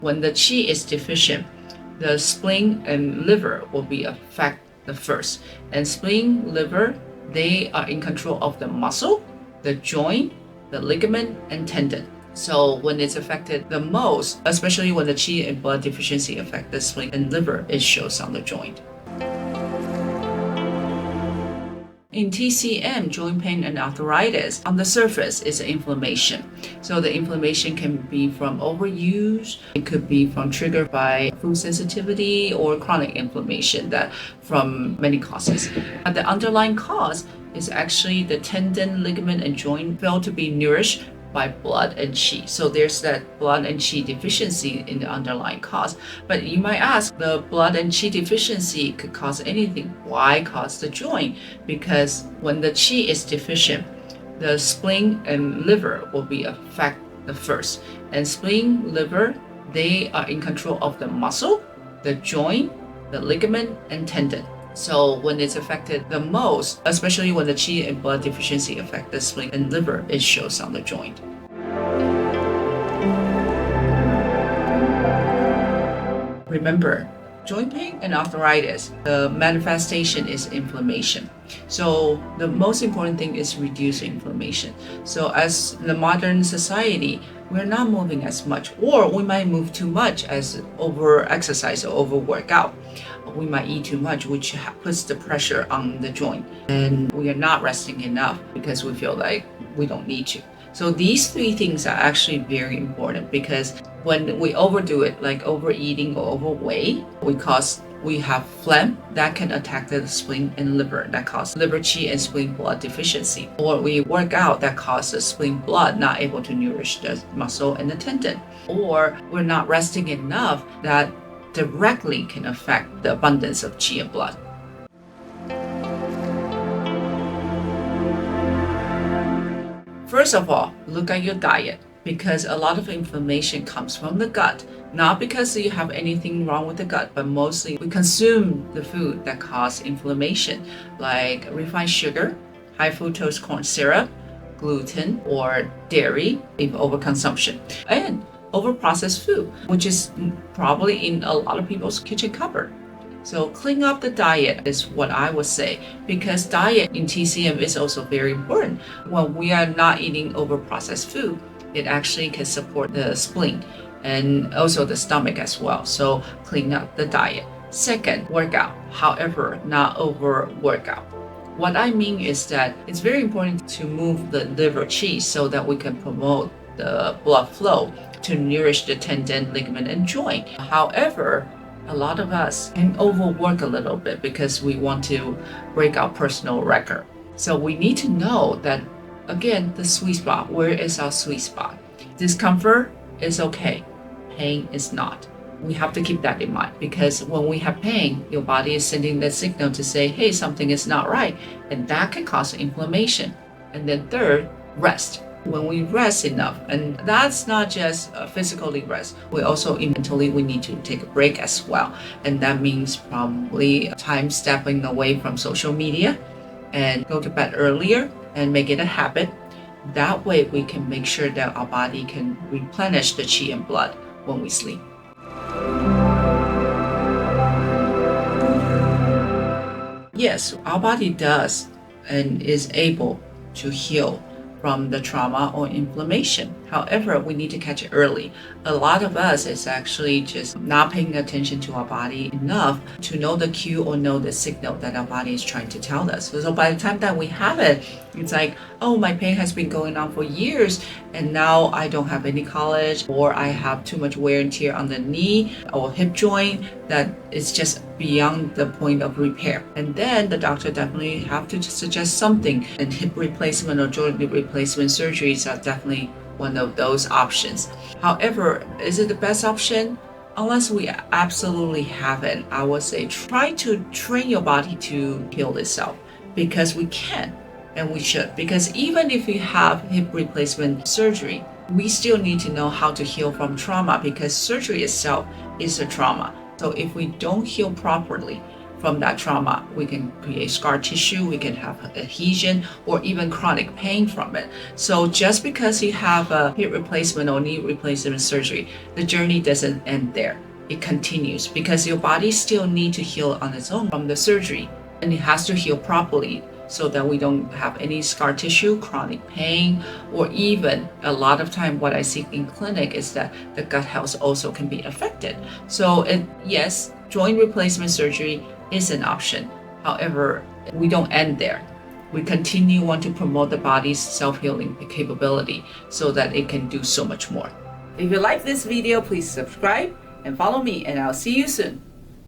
When the qi is deficient, the spleen and liver will be affected first. And spleen, liver, they are in control of the muscle, the joint, the ligament, and tendon. So when it's affected the most, especially when the qi and blood deficiency affect the spleen and liver, it shows on the joint. In TCM, joint pain and arthritis, on the surface is inflammation. So the inflammation can be from overuse, it could be triggered by food sensitivity or chronic inflammation that from many causes. But the underlying cause is actually the tendon, ligament, and joint fail to be nourished by blood and qi. So there's that blood and qi deficiency in the underlying cause. But you might ask, the blood and qi deficiency could cause anything. Why cause the joint? Because when the qi is deficient, the spleen and liver will be affected first. And spleen, liver, they are in control of the muscle, the joint, the ligament, and tendon. So when it's affected the most, especially when the qi and blood deficiency affect the spleen and liver, it shows on the joint. Remember, joint pain and arthritis, the manifestation is inflammation. So the most important thing is reduce inflammation. So as the modern society, we're not moving as much, or we might move too much as over exercise or over workout. We might eat too much, which puts the pressure on the joint. And we are not resting enough because we feel like we don't need to. So these three things are actually very important, because when we overdo it, like overeating or overweight, we have phlegm that can attack the spleen and liver, that causes liver qi and spleen blood deficiency. Or we work out, that causes spleen blood not able to nourish the muscle and the tendon. Or we're not resting enough, that directly can affect the abundance of qi and blood. First of all, look at your diet, because a lot of inflammation comes from the gut. Not because you have anything wrong with the gut, but mostly we consume the food that cause inflammation, like refined sugar, high fructose corn syrup, gluten, or dairy, if overconsumption, and overprocessed food, which is probably in a lot of people's kitchen cupboard. So clean up the diet is what I would say, because diet in TCM is also very important. When we are not eating overprocessed food, it actually can support the spleen and also the stomach as well. So clean up the diet. Second, workout. However, not over workout. What I mean is that it's very important to move the liver qi so that we can promote the blood flow to nourish the tendon, ligament, and joint. However, a lot of us can overwork a little bit because we want to break our personal record. So we need to know that, again, the sweet spot. Where is our sweet spot? Discomfort is okay. Pain is not. We have to keep that in mind, because when we have pain, your body is sending that signal to say, hey, something is not right. And that can cause inflammation. And then third, rest. When we rest enough, and that's not just physically rest, we also mentally we need to take a break as well. And that means probably time stepping away from social media and go to bed earlier and make it a habit. That way we can make sure that our body can replenish the qi and blood when we sleep. Yes, our body does and is able to heal from the trauma or inflammation. However, we need to catch it early. A lot of us is actually just not paying attention to our body enough to know the cue or know the signal that our body is trying to tell us. So by the time that we have it, it's like, oh, my pain has been going on for years, and now I don't have any collagen, or I have too much wear and tear on the knee or hip joint that is just beyond the point of repair. And then the doctor definitely have to suggest something, and hip replacement or joint replacement surgeries are definitely one of those options. However, is it the best option? Unless we absolutely have it, I would say try to train your body to heal itself, because we can and we should. Because even if we have hip replacement surgery, we still need to know how to heal from trauma, because surgery itself is a trauma. So if we don't heal properly from that trauma. We can create scar tissue, we can have adhesion, or even chronic pain from it. So just because you have a hip replacement or knee replacement surgery, the journey doesn't end there. It continues because your body still needs to heal on its own from the surgery, and it has to heal properly so that we don't have any scar tissue, chronic pain, or even a lot of time what I see in clinic is that the gut health also can be affected. So yes, joint replacement surgery is an option. However, we don't end there. We want to promote the body's self-healing capability so that it can do so much more. If you like this video, please subscribe and follow me, and I'll see you soon.